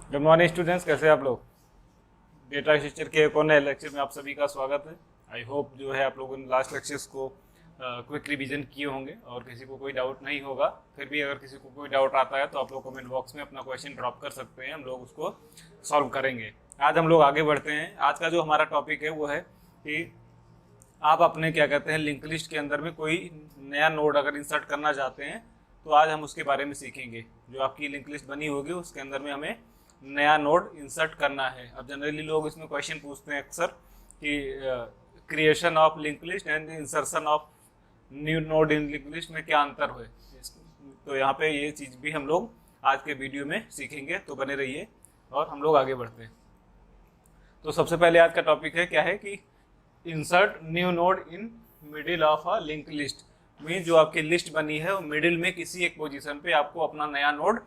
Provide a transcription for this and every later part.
Good morning students, कैसे हैं आप लोग। डेटा स्ट्रक्चर के एक और नए लेक्चर में आप सभी का स्वागत है। आई होप जो है आप लोगों ने लास्ट लेक्चर्स को क्विक रिवीजन किए होंगे और किसी को कोई डाउट नहीं होगा। फिर भी अगर किसी को कोई डाउट आता है तो आप लोग कमेंट बॉक्स में अपना क्वेश्चन ड्रॉप कर सकते हैं, हम लोग उसको सॉल्व करेंगे। आज हम लोग आगे बढ़ते हैं। आज का जो हमारा टॉपिक है वो है कि आप अपने क्या कहते हैं लिंक लिस्ट के अंदर में कोई नया नोड अगर इंसर्ट करना चाहते हैं तो आज हम उसके बारे में सीखेंगे। जो आपकी लिंक लिस्ट बनी होगी उसके अंदर में हमें नया नोड इंसर्ट करना है। अब जनरली लोग इसमें क्वेश्चन पूछते हैं अक्सर कि creation of link list and insertion of new node in link list में क्या अंतर है। तो यहाँ पे ये चीज़ भी हम लोग आज के वीडियो में सीखेंगे, तो बने रहिए और हम लोग आगे बढ़ते हैं। तो सबसे पहले आज का टॉपिक है क्या है कि insert new node in middle of a link list. Mean जो आपकी लिस्ट बनी है वो मिडिल में किसी एक पोजीशन पे आपको अपना नया नोड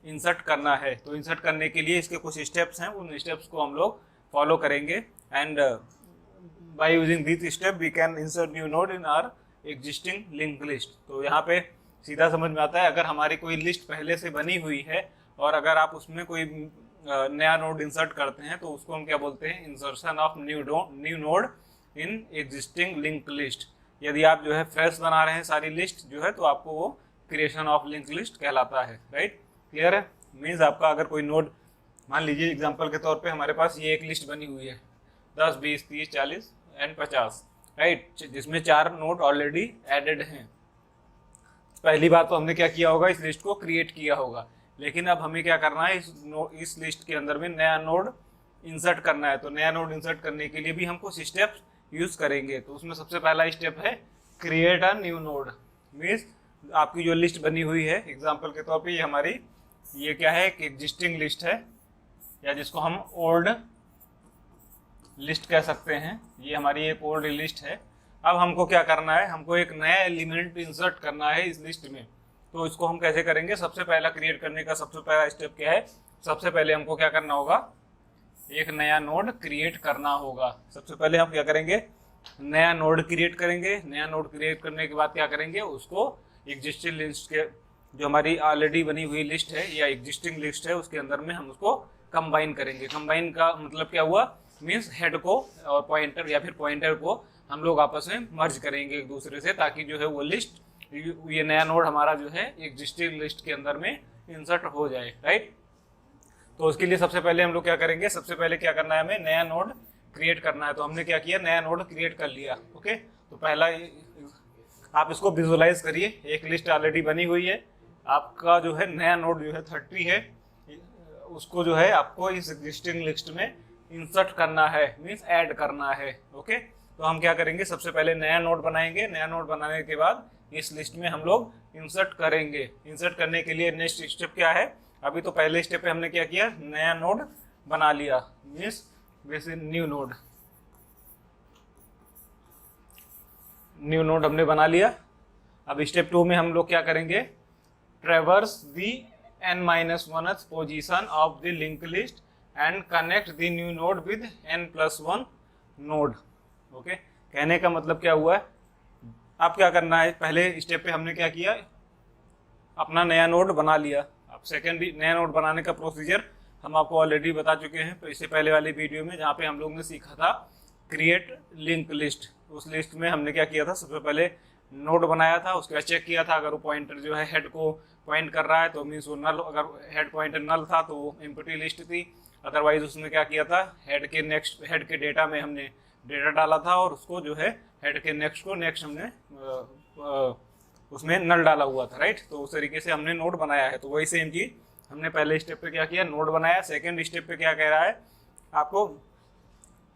इंसर्ट करना है। तो इंसर्ट करने के लिए इसके कुछ स्टेप्स हैं, उन स्टेप्स को हम लोग फॉलो करेंगे and by using this step we can insert new node in our existing link list. तो यहाँ पे सीधा समझ में आता है, अगर हमारी कोई लिस्ट पहले से बनी हुई है और अगर आप उसमें कोई नया नोड इंसर्ट करते हैं तो उसको हम क्या बोलते हैं, insertion of new node in existing link list. यदि आप जो है फ्रेश बना रहे हैं सारी लिस्ट जो है तो आपको वो क्रिएशन ऑफ लिंक लिस्ट कहलाता है। राइट, क्लियर है। मीन्स आपका अगर कोई नोड, मान लीजिए एग्जांपल के तौर पे हमारे पास ये एक लिस्ट बनी हुई है 10, 20, 30, 40 एंड 50, राइट, जिसमें 4 नोड ऑलरेडी एडेड हैं। पहली बात तो हमने क्या किया होगा, इस लिस्ट को क्रिएट किया होगा। लेकिन अब हमें क्या करना है, इस लिस्ट के अंदर में नया नोड इंसर्ट करना है। तो नया नोड इंसर्ट करने के लिए भी हम कुछ स्टेप्स यूज करेंगे। तो उसमें सबसे पहला स्टेप है create a new node. Means आपकी जो लिस्ट बनी हुई है, एग्जांपल के तौर पे ये हमारी ये क्या है, एक एग्जिस्टिंग लिस्ट है या जिसको हम ओल्ड लिस्ट कह सकते हैं। ये हमारी एक ओल्ड लिस्ट है। अब हमको क्या करना है, हमको एक नया एलिमेंट इंसर्ट करना है इस लिस्ट में। तो इसको हम कैसे करेंगे, सबसे पहला क्रिएट करने का सबसे पहला स्टेप क्या है, सबसे पहले हमको क्या करना होगा, एक नया नोड क्रिएट करना होगा। सबसे पहले हम क्या करेंगे, नया नोड क्रिएट करेंगे। नया नोड क्रिएट करने के बाद क्या करेंगे, उसको एग्जिस्टिंग लिस्ट के जो हमारी ऑलरेडी बनी हुई लिस्ट है या एग्जिस्टिंग लिस्ट है उसके अंदर में हम उसको कंबाइन करेंगे। कंबाइन का मतलब क्या हुआ, मीन्स हेड को और पॉइंटर या फिर पॉइंटर को हम लोग आपस में मर्ज करेंगे एक दूसरे से, ताकि जो है वो लिस्ट, ये नया नोड हमारा जो है एग्जिस्टिंग लिस्ट के अंदर में इंसर्ट हो जाए। राइट, तो उसके लिए सबसे पहले हम लोग क्या करेंगे, सबसे पहले क्या करना है, हमें नया नोड क्रिएट करना है। तो हमने क्या किया, नया नोड क्रिएट कर लिया। ओके, तो पहला आप इसको विजुअलाइज करिए, एक लिस्ट ऑलरेडी बनी हुई है, आपका जो है नया नोड जो है 30 है, उसको जो है आपको इस एग्जिस्टिंग लिस्ट में इंसर्ट करना है, मीन्स ऐड करना है। ओके, तो हम क्या करेंगे, सबसे पहले नया नोड बनाएंगे। नया नोड बनाने के बाद इस लिस्ट में हम लोग इंसर्ट करेंगे। इंसर्ट करने के लिए नेक्स्ट स्टेप क्या है, अभी तो पहले स्टेप पे हमने क्या किया, नया नोड बना लिया, मीन्स वैसे न्यू नोड हमने बना लिया। अब स्टेप 2 में हम लोग क्या करेंगे, ट्रेवर्स दी n-1th position of the link list and connect the new node with n+1 node. Okay, कहने का मतलब क्या हुआ है, अब क्या करना है, पहले स्टेप पे हमने क्या किया, अपना नया नोड बना लिया। अब सेकेंड नया नोड बनाने का प्रोसीजर हम आपको ऑलरेडी बता चुके हैं, तो इससे पहले वाली वीडियो में जहाँ पे हम लोग ने सीखा था क्रिएट लिंक लिस्ट। उस लिस्ट में हमने क्या किया था, सबसे पहले नोड बनाया था, उसके बाद चेक किया था अगर वो पॉइंटर जो है हेड को पॉइंट कर रहा है तो मीन्स वो नल, अगर हेड पॉइंटर नल था तो वो एम्प्टी लिस्ट थी। अदरवाइज उसमें क्या किया था, हेड के डेटा में हमने डेटा डाला था और उसको जो है हेड के नेक्स्ट हमने उसमें नल डाला हुआ था। राइट, तो उस तरीके से हमने नोड बनाया है। तो वही सेम चीज हमने पहले स्टेप पे क्या किया, नोड बनाया। सेकेंड स्टेप पे क्या कह रहा है, आपको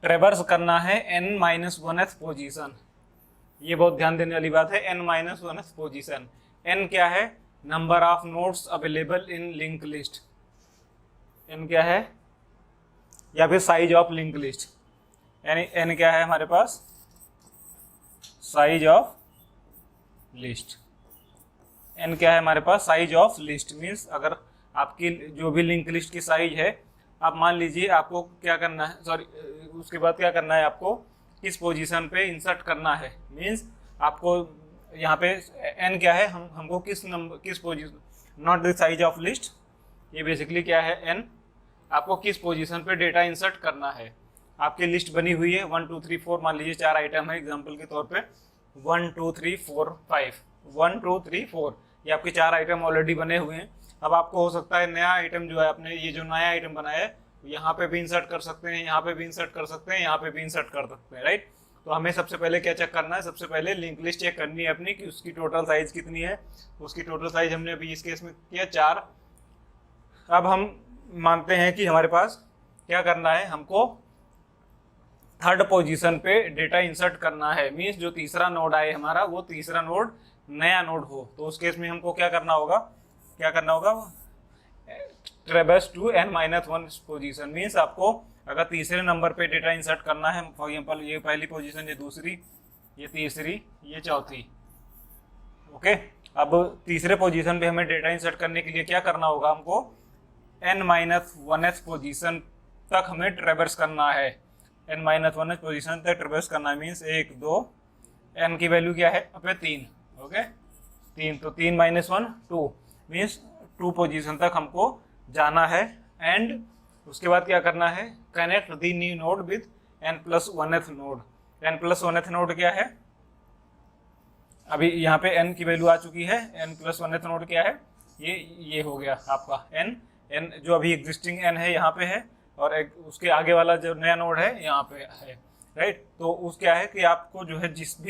ट्रेवर्स करना है n-1th पोजीशन। ये बहुत ध्यान देने वाली बात है, n-1th पोजीशन। n क्या है, number of nodes available in link list. n क्या है, या फिर size of link list. n क्या है हमारे पास, साइज ऑफ लिस्ट। n क्या है हमारे पास, साइज ऑफ लिस्ट। मीन्स अगर आपकी जो भी लिंक लिस्ट की साइज है, आप मान लीजिए आपको क्या करना है, सॉरी उसके बाद क्या करना है, आपको किस पोजीशन पे इंसर्ट करना है। मीन्स आपको यहाँ पे n क्या है, हमको किस position, not the size of list, ये बेसिकली क्या है n, आपको किस पोजीशन पे डेटा इंसर्ट करना है। आपकी लिस्ट बनी हुई है 1 2 3 4, मान लीजिए 4 आइटम है एग्जांपल के तौर पे 1 2 3 4 5, 1 2 3 4, ये आपके 4 आइटम ऑलरेडी बने हुए हैं। अब आपको हो सकता है नया आइटम जो है, आपने ये जो नया आइटम बनाया है यहाँ पे भी इंसर्ट कर सकते हैं, यहाँ पे भी इंसर्ट कर सकते हैं, यहाँ पे भी इंसर्ट कर सकते हैं, राइट। तो हमें सबसे पहले क्या चेक करना है, सबसे पहले लिंक लिस्ट चेक करनी है अपनी कि उसकी टोटल साइज कितनी है। उसकी टोटल साइज हमने अभी इस केस में किया 4। अब हम मानते हैं कि हमारे पास क्या करना है, हमको थर्ड पोजीशन पे डेटा इंसर्ट करना है। मीन्स जो तीसरा नोड आए हमारा, वो तीसरा नोड नया नोड हो। तो उस केस में हमको क्या करना होगा, ट्रेवर्स टू n-1 पोजीशन। मीन्स आपको अगर तीसरे नंबर पे डेटा इंसर्ट करना है, फॉर एग्जांपल ये पहली पोजीशन, ये दूसरी, ये तीसरी, ये चौथी, ओके। अब तीसरे पोजीशन पे हमें डेटा इंसर्ट करने के लिए क्या करना होगा, हमको n-1th पोजीशन तक हमें ट्रेवर्स करना है। n-1th पोजीशन तक ट्रेवर्स करना है मीन्स 1 2, n की वैल्यू क्या है अपने 3, ओके 3, तो 3 - 1 2 मीन्स 2 पोजीशन तक हमको जाना है। एंड उसके बाद क्या करना है, connect the new node with n+1th node. n+1th node क्या है, अभी यहाँ पे n की वैल्यू आ चुकी है। n+1th नोड क्या है, ये हो गया आपका n जो अभी एग्जिस्टिंग n है यहाँ पे है, और उसके आगे वाला जो नया नोड है यहाँ पे है, राइट। तो उस क्या है कि आपको जो है जिस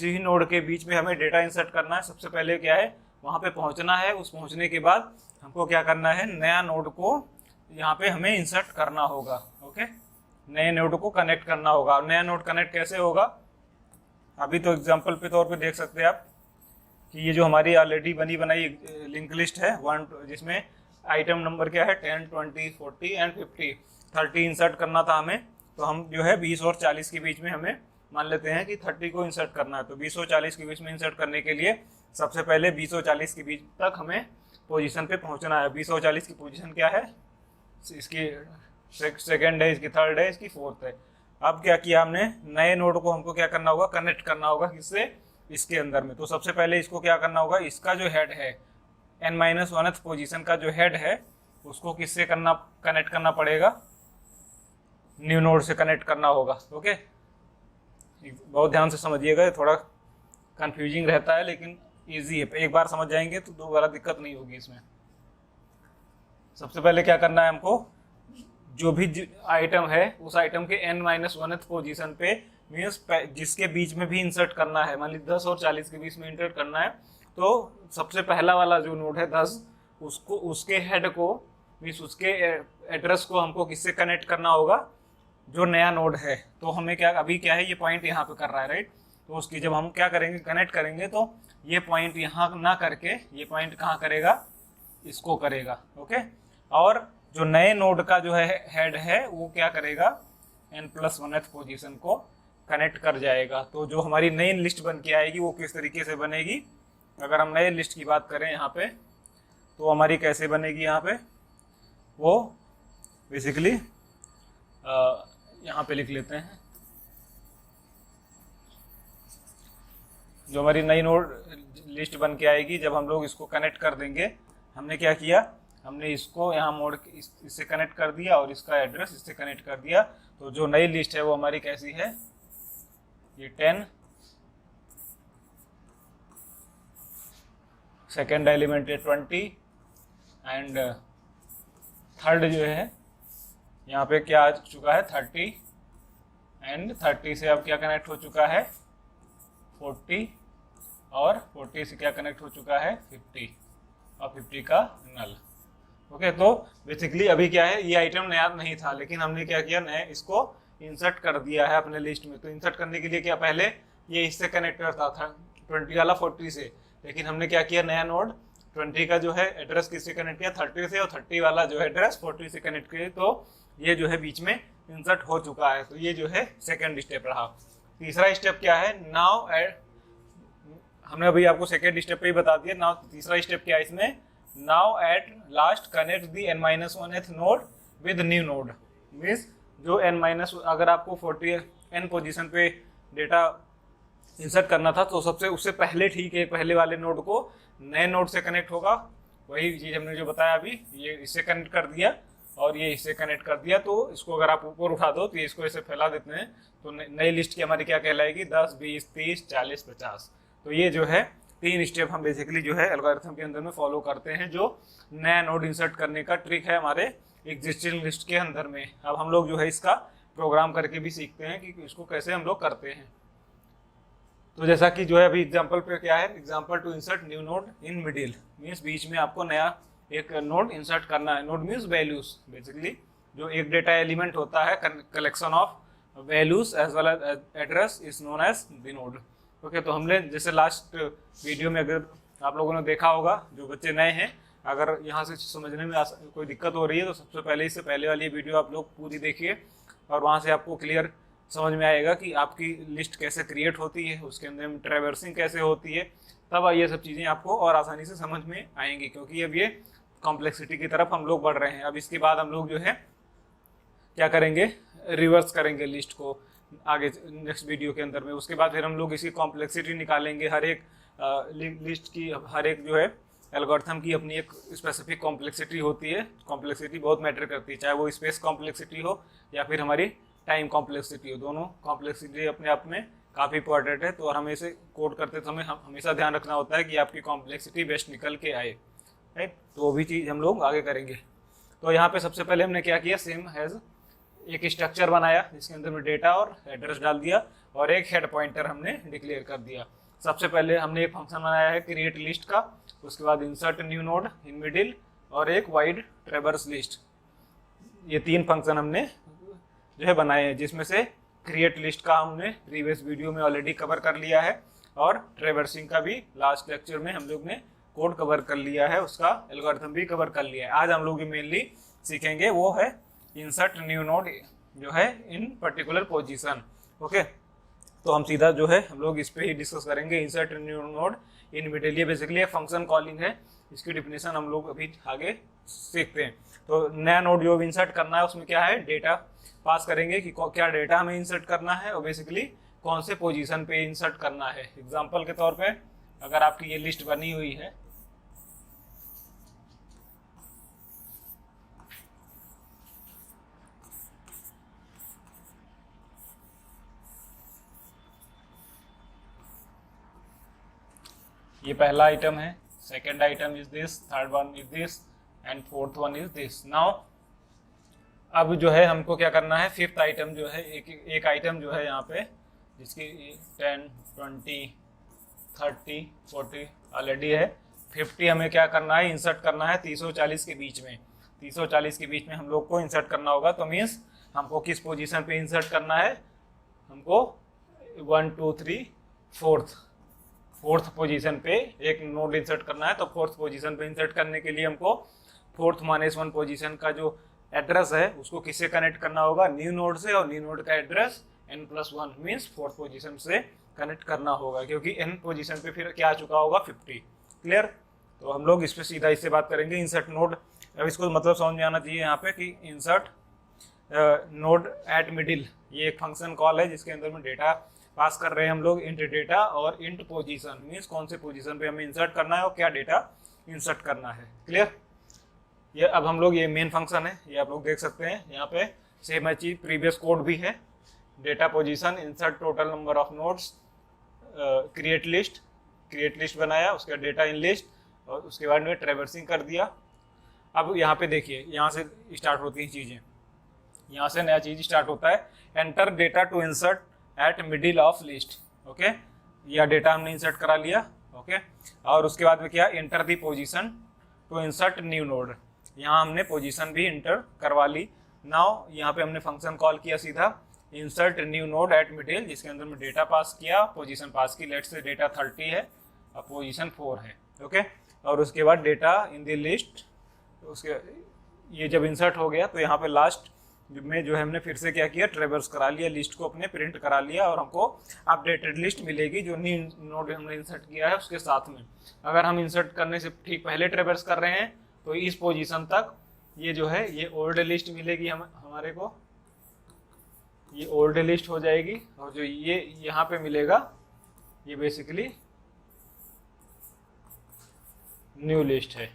भी नोड के बीच में हमें डेटा इंसर्ट करना है, सबसे पहले क्या है वहाँ पे पहुँचना है। उस पहुँचने के बाद हमको क्या करना है, नया नोड को यहाँ पे हमें इंसर्ट करना होगा, ओके। नए नोड को कनेक्ट करना होगा। नया नोड कनेक्ट कैसे होगा, अभी तो एग्जांपल के तौर पे देख सकते हैं आप कि ये जो हमारी ऑलरेडी बनी बनाई लिंक लिस्ट है 1, जिसमें आइटम नंबर क्या है 10 20 40 एंड 50, 30 इंसर्ट करना था हमें। तो हम जो है 20 और 40 के बीच में हमें मान लेते हैं कि 30 को इंसर्ट करना है। तो 20 और 40 के बीच में इंसर्ट करने के लिए सबसे पहले 20 और 40 के बीच तक हमें पोजीशन पे पहुंचना है। 20 और 40 की पोजीशन क्या है, इसकी सेकंड है, इसकी थर्ड है, इसकी फोर्थ है। अब क्या किया हमने, नए नोड को हमको क्या करना होगा, कनेक्ट करना होगा किससे, इसके अंदर में। तो सबसे पहले इसको क्या करना होगा, इसका जो हेड है n-1th पोजीशन का जो हेड है उसको किससे कनेक्ट करना पड़ेगा, न्यू नोड से कनेक्ट करना होगा, ओके। बहुत ध्यान से समझिएगा, थोड़ा कंफ्यूजिंग रहता है लेकिन इजी है। एक बार समझ जाएंगे तो दोबारा दिक्कत नहीं होगी इसमें। सबसे पहले क्या करना है हमको, जो भी आइटम है उस आइटम के n-1th पोजीशन पे मीन्स जिसके बीच में भी इंसर्ट करना है, मान लीजिए 10 और 40 के बीच में इंसर्ट करना है, तो सबसे पहला वाला जो नोड है 10, उसको उसके हेड को मीन्स उसके एड्रेस को हमको किससे कनेक्ट करना होगा, जो नया नोड है। तो हमें क्या, अभी क्या है ये पॉइंट यहाँ पे कर रहा है, राइट। तो उसकी जब हम क्या करेंगे, कनेक्ट करेंगे, तो ये पॉइंट यहाँ ना करके ये पॉइंट कहाँ करेगा, इसको करेगा, ओके। और जो नए नोड का जो है हेड है वो क्या करेगा, n+1th पोजीशन को कनेक्ट कर जाएगा। तो जो हमारी नई लिस्ट बन के आएगी वो किस तरीके से बनेगी, अगर हम नए लिस्ट की बात करें यहाँ पे, तो हमारी कैसे बनेगी, यहाँ पे वो बेसिकली यहाँ पे लिख लेते हैं। जो हमारी नई नोड लिस्ट बन के आएगी, जब हम लोग इसको कनेक्ट कर देंगे, हमने क्या किया, हमने इसको यहाँ मोड इससे कनेक्ट कर दिया और इसका एड्रेस इससे कनेक्ट कर दिया। तो जो नई लिस्ट है वो हमारी कैसी है, ये 10, सेकेंड एलिमेंट है 20 एंड थर्ड जो है यहाँ पे क्या आ चुका है 30 एंड 30 से अब क्या कनेक्ट हो चुका है 40 और 40 से क्या कनेक्ट हो चुका है 50 और 50 का नल, ओके। तो बेसिकली अभी क्या है, ये आइटम नया नहीं था लेकिन हमने क्या किया, नया इसको इंसर्ट कर दिया है अपने लिस्ट में। तो इंसर्ट करने के लिए क्या, पहले ये इससे कनेक्ट करता था 20 वाला 40 से, लेकिन हमने क्या किया, नया नोड 20 का जो है एड्रेस किससे कनेक्ट किया 30 से, और 30 वाला जो है एड्रेस 40 से कनेक्ट किया। तो ये जो है बीच में इंसर्ट हो चुका है। तो ये जो है सेकेंड स्टेप रहा। तीसरा स्टेप क्या है, नाउ हमने अभी आपको सेकेंड स्टेप पे ही बता दिया। नाउ तीसरा स्टेप क्या है इसमें, now at last connect the n-1th node with new node. Means जो अगर आपको 40n पोजीशन पे डेटा इंसर्ट करना था तो सबसे उससे पहले ठीक है, पहले वाले नोड को नए नोड से कनेक्ट होगा, वही चीज़ हमने जो बताया अभी, ये इससे कनेक्ट कर दिया और ये इससे कनेक्ट कर दिया, तो इसको अगर आप ऊपर उठा दो तो इसको ऐसे फैला देते हैं, तो नई लिस्ट की हमारी क्या कहलाएगी, 10, 20, 30, 40, 50। तो ये जो है 3 स्टेप हम बेसिकली जो है एल्गोरिथम के अंदर में फॉलो करते हैं, जो नया नोड इंसर्ट करने का ट्रिक है हमारे एग्जिस्टिंग लिस्ट के अंदर में। अब हम लोग जो है इसका प्रोग्राम करके भी सीखते हैं कि इसको कैसे हम लोग करते हैं। तो जैसा कि जो है अभी एग्जांपल पे क्या है, example to insert new node in middle, means बीच में आपको नया एक नोड इंसर्ट करना है। नोड मीन्स वैल्यूज, बेसिकली जो एक डेटा एलिमेंट होता है, collection of values as well as address is known as the node. Okay, तो हमने जैसे लास्ट वीडियो में अगर आप लोगों ने देखा होगा, जो बच्चे नए हैं, अगर यहाँ से समझने में कोई दिक्कत हो रही है तो सबसे पहले इससे पहले वाली वीडियो आप लोग पूरी देखिए और वहाँ से आपको क्लियर समझ में आएगा कि आपकी लिस्ट कैसे क्रिएट होती है, उसके अंदर में ट्रैवर्सिंग कैसे होती है। तब ये सब चीज़ें आपको और आसानी से समझ में आएंगी, क्योंकि अब ये कॉम्प्लेक्सिटी की तरफ हम लोग बढ़ रहे हैं। अब इसके बाद हम लोग जो है क्या करेंगे, रिवर्स करेंगे लिस्ट को आगे नेक्स्ट वीडियो के अंदर में। उसके बाद फिर हम लोग इसकी कॉम्प्लेक्सिटी निकालेंगे। हर एक लिस्ट की, हर एक जो है एल्गोरिथम की अपनी एक स्पेसिफिक कॉम्प्लेक्सिटी होती है। कॉम्प्लेक्सिटी बहुत मैटर करती है, चाहे वो स्पेस कॉम्प्लेक्सिटी हो या फिर हमारी टाइम कॉम्प्लेक्सिटी हो। दोनों कॉम्प्लेक्सिटी अपने आप में काफ़ी इंपॉर्टेंट है। तो हमें इसे कोड करते समय हमेशा ध्यान रखना होता है कि आपकी कॉम्प्लेक्सिटी बेस्ट निकल के आए, राइट। तो वो भी चीज़ हम लोग आगे करेंगे। तो यहाँ पे सबसे पहले हमने क्या किया, सेम हैज़ एक स्ट्रक्चर बनाया जिसके अंदर में डेटा और एड्रेस डाल दिया और एक हेड पॉइंटर हमने डिक्लेयर कर दिया। सबसे पहले हमने एक फंक्शन बनाया है क्रिएट लिस्ट का, उसके बाद insert new node in middle और एक वाइड ट्रैवर्स लिस्ट। ये 3 फंक्शन हमने जो है बनाए हैं, जिसमें से क्रिएट लिस्ट का हमने प्रीवियस वीडियो में ऑलरेडी कवर कर लिया है और ट्रैवर्सिंग का भी लास्ट लेक्चर में हम लोग ने कोड कवर कर लिया है, उसका एल्गोरिथम भी कवर कर लिया है। आज हम लोग मेनली सीखेंगे वो है इंसर्ट न्यू नोड जो है इन पर्टिकुलर पोजीशन। ओके, तो हम सीधा जो है हम लोग इस पे ही डिस्कस करेंगे, insert new node in middle. ये बेसिकली एक फंक्शन कॉलिंग है, इसकी डिफिनेशन हम लोग अभी आगे सीखते हैं। तो नया नोड जो इंसर्ट करना है उसमें क्या है, डेटा पास करेंगे कि क्या डेटा हमें इंसर्ट करना है और बेसिकली कौन से पोजीशन पे इंसर्ट करना है। एग्जांपल के तौर पे अगर आपकी ये लिस्ट बनी हुई है, ये पहला आइटम है, second item is this, third one is this and fourth one is this. Now अब जो है हमको क्या करना है, फिफ्थ आइटम जो है, एक आइटम जो है यहाँ पे जिसकी 10, 20, 30, 40 ऑलरेडी है, 50 हमें क्या करना है, इंसर्ट करना है 30 और 40 के बीच में। 30 और 40 के बीच में हम लोग को इंसर्ट करना होगा। तो मीन्स हमको किस पोजीशन पे इंसर्ट करना है, हमको 1, 2, 3, फोर्थ पोजीशन पे एक नोड इंसर्ट करना है। तो फोर्थ पोजीशन पे इंसर्ट करने के लिए हमको फोर्थ -1 पोजीशन का जो एड्रेस है उसको किससे कनेक्ट करना होगा, न्यू नोड से, और न्यू नोड का address n+1 means fourth position से कनेक्ट करना होगा, क्योंकि n पोजीशन पे फिर क्या आ चुका होगा, 50। क्लियर। तो हम लोग इस पे सीधा इससे बात करेंगे, इंसर्ट नोड। अब इसको मतलब समझ में आना चाहिए यहाँ पे कि इंसर्ट नोड एट मिडिल, ये एक फंक्शन कॉल है जिसके अंदर में डेटा पास कर रहे हैं हम लोग, इंट डेटा और इंट पोजीशन, मीन्स कौन से पोजीशन पे हमें इंसर्ट करना है और क्या डेटा इंसर्ट करना है। क्लियर। ये अब हम लोग, ये मेन फंक्शन है, ये आप लोग देख सकते हैं यहाँ पे सेम चीज, प्रीवियस कोड भी है, data position, insert total number of nodes, create list बनाया, उसका डेटा इन लिस्ट और उसके बाद में ट्रैवर्सिंग कर दिया। अब यहाँ पे देखिए, यहाँ से स्टार्ट होती हैं चीज़ें, यहाँ से नया चीज स्टार्ट होता है, enter data to insert at middle of list. Okay, यह डेटा हमने इंसर्ट करा लिया। ओके, और उसके बाद में क्या, enter the position to insert new node, यहाँ हमने पोजीशन भी इंटर करवा ली। नाउ यहाँ पे हमने फंक्शन कॉल किया सीधा insert new node eight middle, जिसके अंदर में डेटा पास किया, पोजीशन पास की, लेट्स से डेटा 30 है और पोजीशन 4 है। ओके, और उसके बाद डेटा इन द लिस्ट, उसके ये जब इंसर्ट हो गया तो यहाँ पे लास्ट में जो है हमने फिर से क्या किया, ट्रैवर्स करा लिया, लिस्ट को अपने प्रिंट करा लिया और हमको अपडेटेड लिस्ट मिलेगी जो न्यू नोड हमने इंसर्ट किया है उसके साथ में। अगर हम इंसर्ट करने से ठीक पहले ट्रैवर्स कर रहे हैं तो इस पोजीशन तक ये जो है ये ओल्ड लिस्ट मिलेगी हमारे को, ये ओल्ड लिस्ट हो जाएगी, और जो ये यहाँ पे मिलेगा ये बेसिकली न्यू लिस्ट है।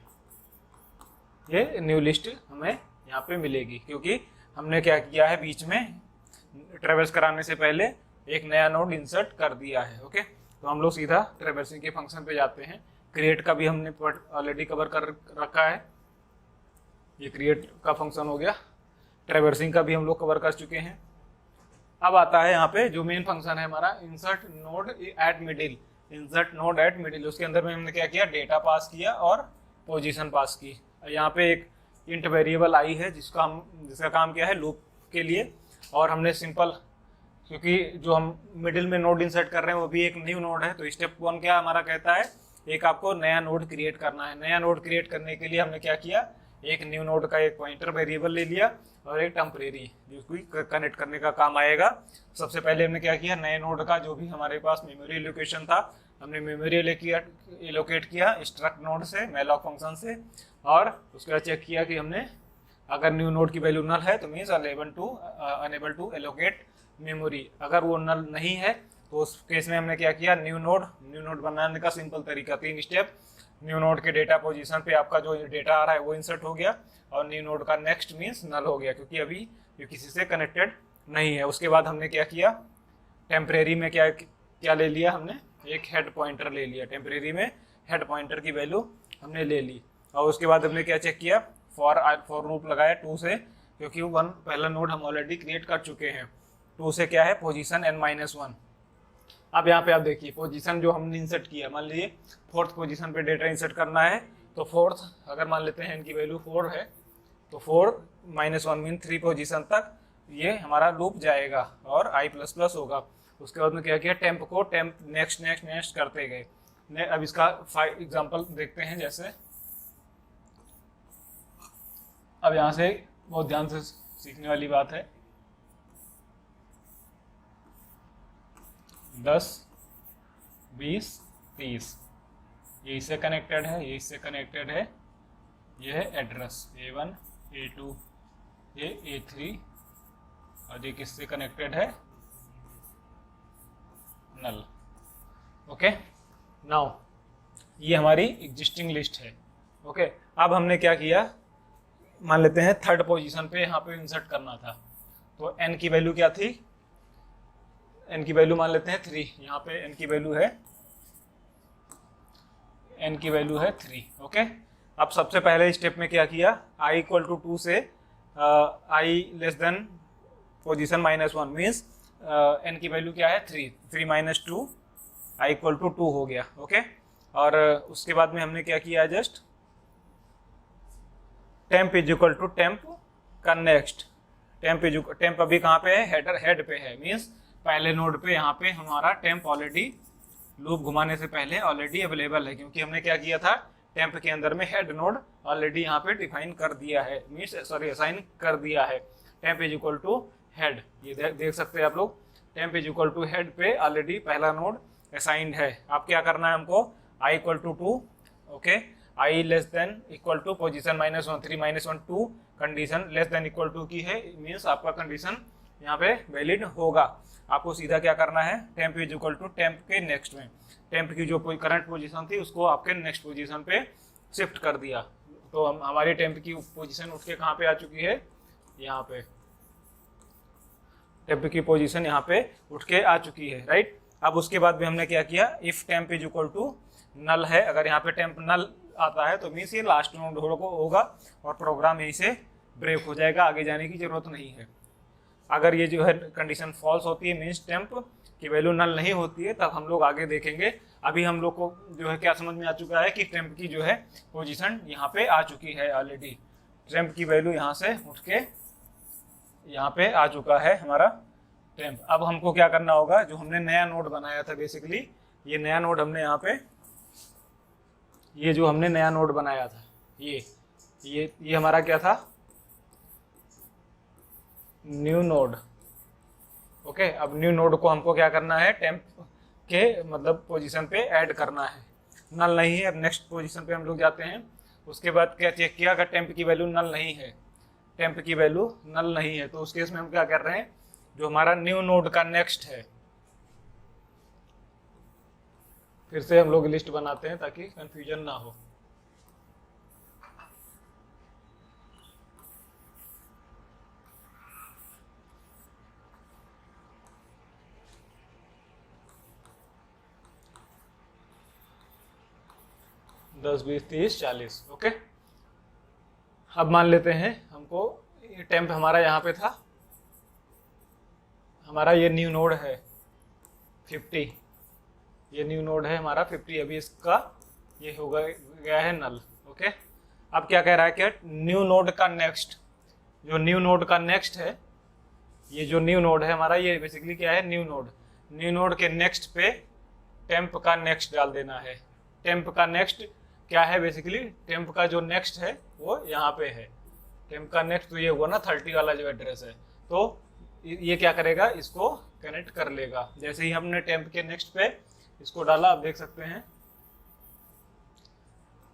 ये न्यू लिस्ट हमें यहाँ पे मिलेगी, क्योंकि हमने क्या किया है, बीच में ट्रेवर्स कराने से पहले एक नया नोड इंसर्ट कर दिया है। ओके, तो हम लोग सीधा ट्रेवर्सिंग के फंक्शन पे जाते हैं। क्रिएट का भी हमने ऑलरेडी कवर कर रखा है, ये क्रिएट का फंक्शन हो गया। ट्रेवर्सिंग का भी हम लोग कवर कर चुके हैं। अब आता है यहाँ पे जो मेन फंक्शन है हमारा, insert node eight middle. Insert node eight middle, उसके अंदर में हमने क्या किया, डेटा पास किया और पोजीशन पास की। यहाँ पे एक इंट वेरिएबल आई है जिसका काम क्या है, लूप के लिए। और हमने सिंपल, क्योंकि जो हम मिडिल में नोड इंसर्ट कर रहे हैं वो भी एक न्यू नोड है, तो स्टेप 1 क्या हमारा कहता है, एक आपको नया नोड क्रिएट करना है। नया नोड क्रिएट करने के लिए हमने क्या किया, एक न्यू नोड का एक पॉइंटर वेरिएबल ले लिया और एक टेम्परेरी जिसको कनेक्ट करने का काम आएगा। सबसे पहले हमने क्या किया, नए नोड का जो भी हमारे पास मेमोरी लोकेशन था, हमने मेमोरी एलोकेट किया स्ट्रक्ट नोड से, मैलॉक फंक्शन से। और उसके बाद चेक किया कि हमने अगर न्यू नोड की वैल्यू नल है तो means unable to allocate memory. अगर वो नल नहीं है तो उस केस में हमने क्या किया, न्यू नोड बनाने का सिंपल तरीका 3 स्टेप। न्यू नोड के डेटा पोजीशन पे आपका जो डेटा आ रहा है वो इंसर्ट हो गया, और न्यू नोड का नेक्स्ट मीन्स नल हो गया, क्योंकि अभी ये किसी से कनेक्टेड नहीं है। उसके बाद हमने क्या किया, टेम्परेरी में क्या ले लिया, हमने एक हेड पॉइंटर ले लिया। टेम्परेरी में हेड पॉइंटर की वैल्यू हमने ले ली। और उसके बाद हमने क्या चेक किया, फॉर लूप लगाया 2 से, क्योंकि 1 पहला नोड हम ऑलरेडी क्रिएट कर चुके हैं। 2 से क्या है, पोजीशन n-1। अब यहाँ पे आप देखिए पोजीशन जो हमने इंसर्ट किया, मान लीजिए 4th पोजीशन पे डेटा इंसर्ट करना है, तो 4th अगर मान लेते हैं इनकी वैल्यू 4 है, तो 4-1 मीन 3 पोजीशन तक ये हमारा लूप जाएगा और i++ होगा। उसके बाद में क्या किया, टेम्प को टेम्प नेक्स्ट करते गए। अब इसका एग्जाम्पल देखते हैं। जैसे अब यहाँ से बहुत ध्यान से सीखने वाली बात है, 10, 20, 30 ये इससे कनेक्टेड है, ये इससे कनेक्टेड है, ये है एड्रेस A1, A2, ये A3, और ये किससे कनेक्टेड है, नल। ओके, नाउ ये हमारी एग्जिस्टिंग लिस्ट है। ओके, अब हमने क्या किया, मान लेते हैं 3rd पोजीशन पे यहाँ पे इंसर्ट करना था, तो n की वैल्यू क्या थी, n की वैल्यू मान लेते हैं 3। यहाँ पे n की वैल्यू है 3। ओके, अब सबसे पहले स्टेप में क्या किया, i = 2 से i < पोजीशन -1 मीन्स n की वैल्यू क्या है, 3 - 2 i = 2 हो गया। ओके, और उसके बाद में हमने क्या किया, जस्ट टेम्प = टेम्प का नेक्स्ट। टेम्प अभी कहाँ पे है, हेड पे है, मीन्स पहले नोड पे यहाँ पे हमारा टेम्प ऑलरेडी लूप घुमाने से पहले ऑलरेडी अवेलेबल है, क्योंकि हमने क्या किया था, टेम्प के अंदर में हेड नोड ऑलरेडी यहाँ पे डिफाइन कर दिया है, मीन्स असाइन कर दिया है। टेम्प = हेड, ये देख सकते हैं आप लोग, टेम्प = हेड पे ऑलरेडी पहला नोड असाइंड है। अब क्या करना है हमको, i = 2। Okay, i <= position -1, 3 - 1 2 condition <= की है, मीन्स आपका कंडीशन यहाँ पे वैलिड होगा। आपको सीधा क्या करना है, टेम्प = टेम्प के नेक्स्ट में, टेम्प की जो करंट पोजीशन थी उसको आपके नेक्स्ट पोजीशन पे शिफ्ट कर दिया। तो हमारी टेम्प की पोजीशन उठ के कहाँ पे आ चुकी है, यहाँ पे टेम्प की पोजीशन यहाँ पे उठ के आ चुकी है, राइट। अब उसके बाद भी हमने क्या किया, इफ टेम्प = नल है, अगर यहाँ पे टेम्प नल आता है तो मीन्स ये लास्ट नोड होगा और प्रोग्राम यहीं से ब्रेक हो जाएगा, आगे जाने की जरूरत नहीं है। अगर ये जो है कंडीशन फॉल्स होती है, मीन्स टेम्प की वैल्यू नल नहीं होती है, तब हम लोग आगे देखेंगे। अभी हम लोग को जो है क्या समझ में आ चुका है कि टेम्प की जो है पोजीशन यहाँ पे आ चुकी है ऑलरेडी, टेम्प की वैल्यू यहाँ से उठ के यहाँ पे आ चुका है हमारा टेम्प। अब हमको क्या करना होगा, जो हमने नया नोड बनाया था, बेसिकली ये नया नोड हमने यहाँ पे, ये जो हमने नया नोड बनाया था, ये हमारा क्या था, न्यू नोड। ओके, अब न्यू नोड को हमको क्या करना है, टेम्प के मतलब पोजीशन पे ऐड करना है। नल नहीं है, अब नेक्स्ट पोजीशन पे हम लोग जाते हैं। उसके बाद क्या चेक किया, अगर टेम्प की वैल्यू नल नहीं है, टेम्प की वैल्यू नल नहीं है, तो उस केस में हम क्या कर रहे हैं, जो हमारा न्यू नोड का नेक्स्ट है, फिर से हम लोग लिस्ट बनाते हैं ताकि कंफ्यूजन ना हो। 10, 20, 30, 40। ओके, अब मान लेते हैं हमको टेम्प हमारा यहाँ पे था, हमारा ये न्यू नोड है 50, ये न्यू नोड है हमारा 50, अभी इसका ये हो गया है नल। ओके, अब क्या कह रहा है, क्या न्यू नोड का नेक्स्ट, जो न्यू नोड का नेक्स्ट है, ये जो न्यू नोड है हमारा, ये बेसिकली क्या है, न्यू नोड, न्यू नोड के नेक्स्ट पे टेम्प का नेक्स्ट डाल देना है। टेम्प का नेक्स्ट क्या है, बेसिकली टेम्प का जो नेक्स्ट है वो यहाँ पे है, टेम्प का नेक्स्ट तो ये हुआ ना 30 वाला जो एड्रेस है, तो ये क्या करेगा, इसको कनेक्ट कर लेगा। जैसे ही हमने टेम्प के नेक्स्ट पे इसको डाला, आप देख सकते हैं,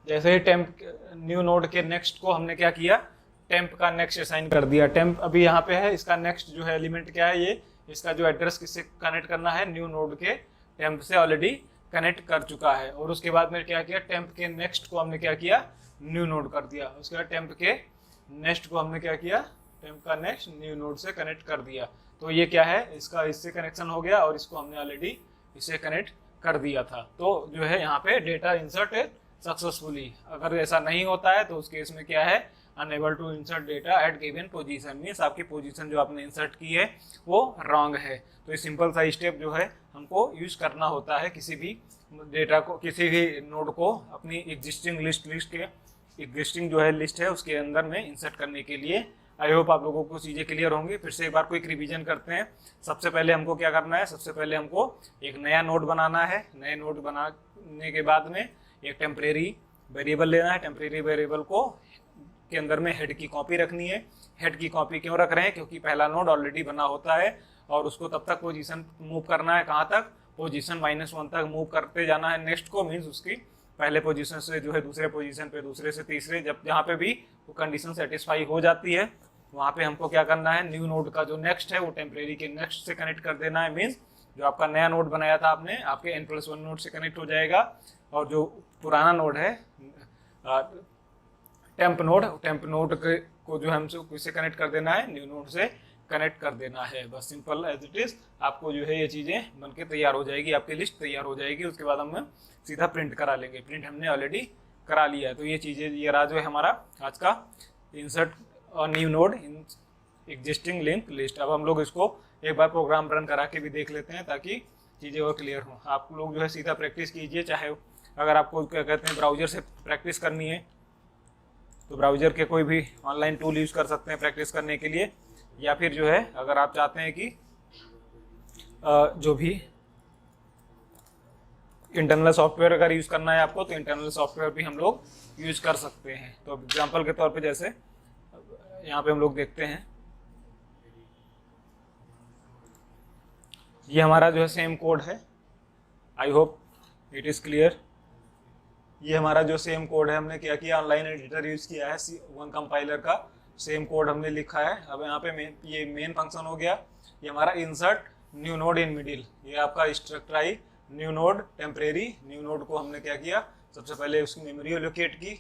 जैसे ही टेम्प न्यू नोड के नेक्स्ट को हमने क्या किया, टेम्प का नेक्स्ट असाइन कर दिया। टेम्प अभी यहाँ पे है, इसका नेक्स्ट जो है एलिमेंट क्या है, ये इसका जो एड्रेस किससे कनेक्ट करना है, न्यू नोड के टेम्प से ऑलरेडी कनेक्ट कर चुका है। और उसके बाद में क्या किया, टेम्प के नेक्स्ट को हमने क्या किया, न्यू नोड कर दिया। उसके बाद टेम्प के नेक्स्ट को हमने क्या किया, टेम्प का नेक्स्ट न्यू नोड से कनेक्ट कर दिया। तो ये क्या है, इसका इससे कनेक्शन हो गया और इसको हमने ऑलरेडी इससे कनेक्ट कर दिया था। तो जो है यहाँ पे डेटा इंसर्ट सक्सेसफुली। अगर ऐसा नहीं होता है तो उस केस में क्या है, unable to insert data at given position, means आपकी पोजीशन जो आपने इंसर्ट की है वो रॉन्ग है। तो ये सिंपल सा स्टेप जो है हमको यूज करना होता है किसी भी डेटा को, किसी भी नोड को अपनी एग्जिस्टिंग लिस्ट के एग्जिस्टिंग जो है लिस्ट है उसके अंदर में इंसर्ट करने के लिए। आई होप आप लोगों को चीज़ें क्लियर होंगी। फिर से एक बार क्विक रिवीजन करते हैं। सबसे पहले हमको क्या करना है, सबसे पहले हमको एक नया नोड बनाना है। नए नोड बनाने के बाद में एक टेम्परेरी वेरिएबल लेना है। टेम्परेरी वेरिएबल को के अंदर में हेड की कॉपी रखनी है। हेड की कॉपी क्यों रख रहे हैं, क्योंकि पहला नोड ऑलरेडी बना होता है और उसको तब तक पोजीशन मूव करना है, कहाँ तक, पोजीशन -1 तक मूव करते जाना है। नेक्स्ट को मीन्स उसकी पहले पोजीशन से जो है दूसरे पोजीशन पे, दूसरे से तीसरे, जब जहाँ पे भी वो कंडीशन सेटिस्फाई हो जाती है वहाँ पे हमको क्या करना है, न्यू नोड का जो नेक्स्ट है वो टेम्परेरी के नेक्स्ट से कनेक्ट कर देना है। मीन्स जो आपका नया नोड बनाया था आपने, आपके n+1 नोड से कनेक्ट हो जाएगा और जो पुराना नोड है टेम्प नोड को जो हमसे किससे कनेक्ट कर देना है, न्यू नोड से कनेक्ट कर देना है। बस सिंपल एज इट इज। आपको जो है ये चीज़ें बनके तैयार हो जाएगी, आपकी लिस्ट तैयार हो जाएगी। उसके बाद हम सीधा प्रिंट करा लेंगे। प्रिंट हमने ऑलरेडी करा लिया है। तो ये चीज़ें, ये रहा जो है हमारा आज का इंसर्ट और new node in existing link list. अब हम लोग इसको एक बार प्रोग्राम रन करा के भी देख लेते हैं ताकि चीज़ें और क्लियर हों। आप लोग जो है सीधा प्रैक्टिस कीजिए, चाहे अगर आपको क्या कहते हैं ब्राउजर से प्रैक्टिस करनी है तो ब्राउजर के कोई भी ऑनलाइन टूल यूज़ कर सकते हैं प्रैक्टिस करने के लिए, या फिर जो है अगर आप चाहते हैं कि जो भी इंटरनल सॉफ्टवेयर अगर यूज़ करना है आपको, तो इंटरनल सॉफ्टवेयर भी हम लोग यूज़ कर सकते हैं। तो एग्जांपल के तौर पे जैसे यहाँ पे हम लोग देखते हैं, ये हमारा जो है सेम कोड है। I hope it is clear. ये हमारा जो सेम कोड है, हमने क्या किया, ऑनलाइन एडिटर यूज़ किया है C1 कंपाइलर का, सेम कोड हमने लिखा है। अब यहाँ पे ये मेन फंक्शन हो गया। ये हमारा insert new node in middle, ये आपका structure new node temporary. New node को हमने क्या किया, सबसे पहले उसकी मेमोरी एलोकेट की,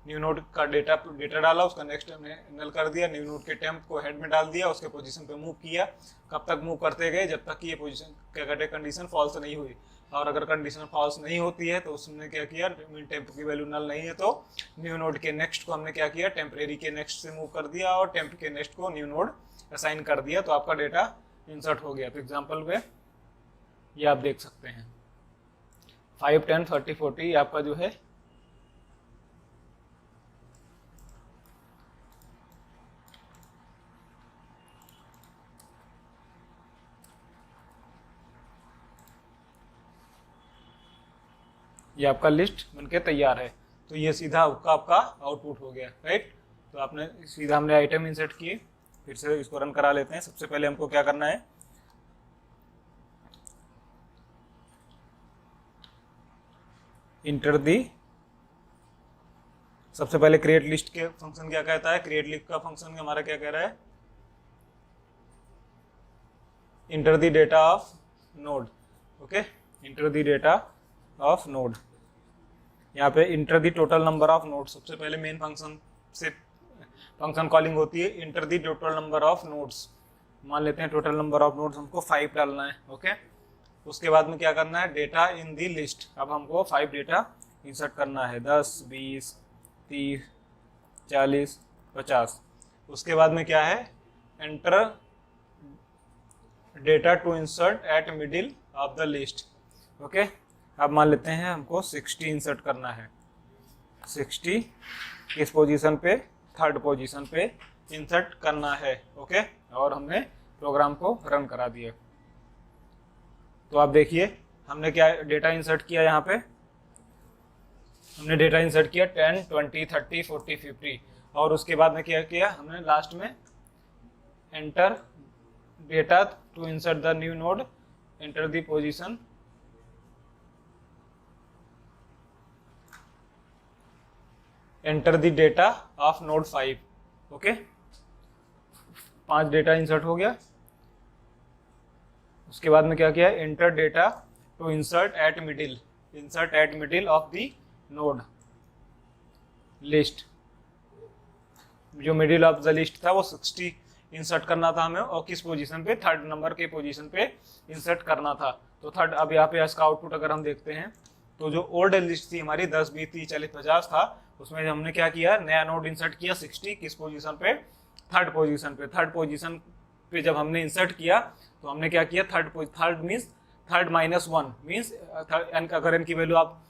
न्यू नोड का डेटा डाला, उसका नेक्स्ट हमने नल कर दिया। न्यू नोड के टेम्प को हेड में डाल दिया, उसके पोजीशन पे मूव किया। कब तक मूव करते गए, जब तक कि ये पोजीशन क्या कहते हैं कंडीशन फॉल्स नहीं हुई। और अगर कंडीशन फॉल्स नहीं होती है तो उसने क्या किया, टेम्प की वैल्यू नल नहीं है तो न्यू नोड के नेक्स्ट को हमने क्या किया, टेम्परेरी के नेक्स्ट से मूव कर दिया और टेम्प के नेक्स्ट को न्यू नोड असाइन कर दिया। तो आपका डेटा इंसर्ट हो गया। तो एग्जाम्पल में ये आप देख सकते हैं 5, 10, 30, 40 आपका जो है ये आपका लिस्ट बनके तैयार है। तो ये सीधा आपका आउटपुट हो गया, राइट। तो आपने सीधा हमने आइटम इंसर्ट किए। फिर से इसको रन करा लेते हैं। सबसे पहले हमको क्या करना है, इंटर दी, सबसे पहले क्रिएट लिस्ट के फंक्शन क्या कहता है, क्रिएट लिस्ट का फंक्शन हमारा क्या कह रहा है, inter the data of node. Okay, inter the data of node. यहाँ पे inter the total number of node, सबसे पहले मेन फंक्शन से फंक्शन कॉलिंग होती है inter the total number of nodes. मान लेते हैं टोटल नंबर ऑफ नोड्स हमको 5 डालना है। ओके, उसके बाद में क्या करना है, डेटा इन दी लिस्ट। अब हमको 5 डेटा इंसर्ट करना है, 10, 20, 30, 40, 50। उसके बाद में क्या है, enter data to insert at middle of the list. Okay, अब मान लेते हैं हमको 60 इंसर्ट करना है। 60 किस पोजीशन पे, थर्ड पोजीशन पे इंसर्ट करना है। ओके, और हमने प्रोग्राम को रन करा दिया। तो आप देखिए हमने क्या डेटा इंसर्ट किया, यहाँ पे हमने डेटा इंसर्ट किया 10, 20, 30, 40, 50, और उसके बाद में क्या किया हमने लास्ट में, enter data to insert the new node, enter the position, enter the data of node 5। Okay, 5 data insert हो गया। उसके बाद में क्या किया, enter data to insert at middle of the node list. जो मिडिल ऑफ द लिस्ट था वो 60 इंसर्ट करना था हमें, और किस पोजीशन पे, थर्ड नंबर के पोजीशन पे इंसर्ट करना था। तो थर्ड, अब यहाँ पे इसका आउटपुट अगर हम देखते हैं तो जो ओल्ड लिस्ट थी हमारी 10, 20, 30, 40, 50 था, उसमें हमने क्या किया, नया नोड इंसर्ट किया 60, किस पोजीशन पे, थर्ड पोजीशन पे। थर्ड पोजीशन पे जब हमने इंसर्ट किया तो हमने क्या किया, थर्ड मीन्स थर्ड -1 मीन्स, अगर इनकी वैल्यू आप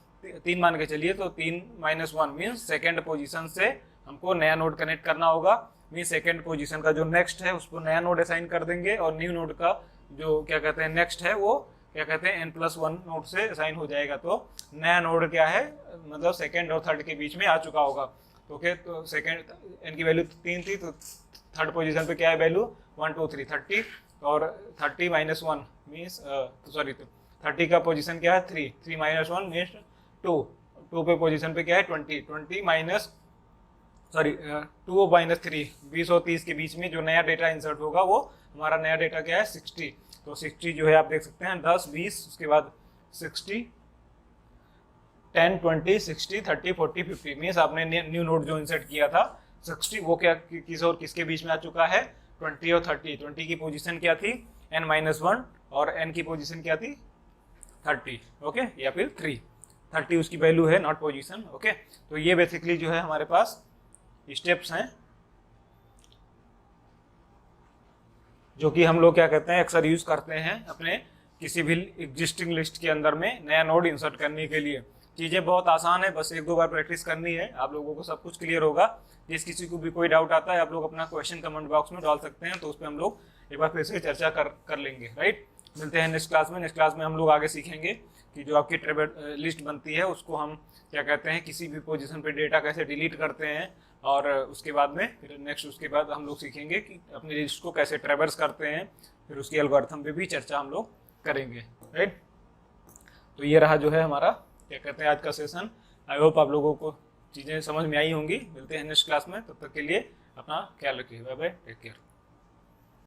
3 मान के चलिए तो 3 - 1 मीन्स सेकेंड पोजीशन से हमको नया नोड कनेक्ट करना होगा। मीन्स सेकेंड पोजीशन का जो नेक्स्ट है उसको नया नोड असाइन कर देंगे, और न्यू नोड का जो क्या कहते हैं नेक्स्ट है वो क्या कहते हैं n+1 नोड से असाइन हो जाएगा। तो नया नोड क्या है, मतलब सेकेंड और थर्ड के बीच में आ चुका होगा। तो ओके, तो सेकेंड इनकी वैल्यू 3 थी, तो थर्ड पोजीशन पे क्या है वैल्यू, 1, 2, 3, 30, और 30 - 1 मीन्स सॉरी, 30 का पोजीशन क्या है 3, 3 - 1 मीन्स 2 पे पोजीशन पे क्या है 20, 2 - 3, 20 और 30 के बीच में जो नया डेटा इंसर्ट होगा वो हमारा नया डेटा क्या है 60। तो 60 जो है आप देख सकते हैं 10, 20, उसके बाद 60, 10, 20, 60, 30, 40, 50 मीन्स आपने न्यू नोड जो इंसर्ट किया था 60 वो क्या किस और किसके बीच में आ चुका है, 20 और 30। 20 की पोजीशन क्या थी, n-1, और n की पोजीशन क्या थी 30। ओके, या फिर 3, 30 उसकी वैल्यू है, नॉट पोजीशन। ओके, तो ये बेसिकली जो है हमारे पास स्टेप्स हैं जो कि हम लोग क्या कहते हैं अक्सर यूज करते हैं अपने किसी भी एग्जिस्टिंग लिस्ट के अंदर में नया नोड इंसर्ट करने के लिए। चीज़ें बहुत आसान है, बस 1-2 बार प्रैक्टिस करनी है, आप लोगों को सब कुछ क्लियर होगा। जिस किसी को भी कोई डाउट आता है आप लोग अपना क्वेश्चन कमेंट बॉक्स में डाल सकते हैं, तो उस पर हम लोग एक बार फिर से चर्चा कर लेंगे। राइट, मिलते हैं नेक्स्ट क्लास में। नेक्स्ट क्लास में हम लोग आगे सीखेंगे कि जो आपकी लिस्ट बनती है उसको हम क्या कहते हैं, किसी भी पोजीशन पे डेटा कैसे डिलीट करते हैं, और उसके बाद में फिर नेक्स्ट उसके बाद हम लोग सीखेंगे कि अपनी लिस्ट को कैसे ट्रेवर्स करते हैं, फिर उसकी एल्गोरिथम पे भी चर्चा हम लोग करेंगे। राइट, तो ये रहा जो है हमारा क्या कहते हैं आज का सेशन। आई होप आप लोगों को चीज़ें समझ में आई होंगी। मिलते हैं नेक्स्ट क्लास में, तब तक के लिए अपना ख्याल रखिए। Bye bye, take care.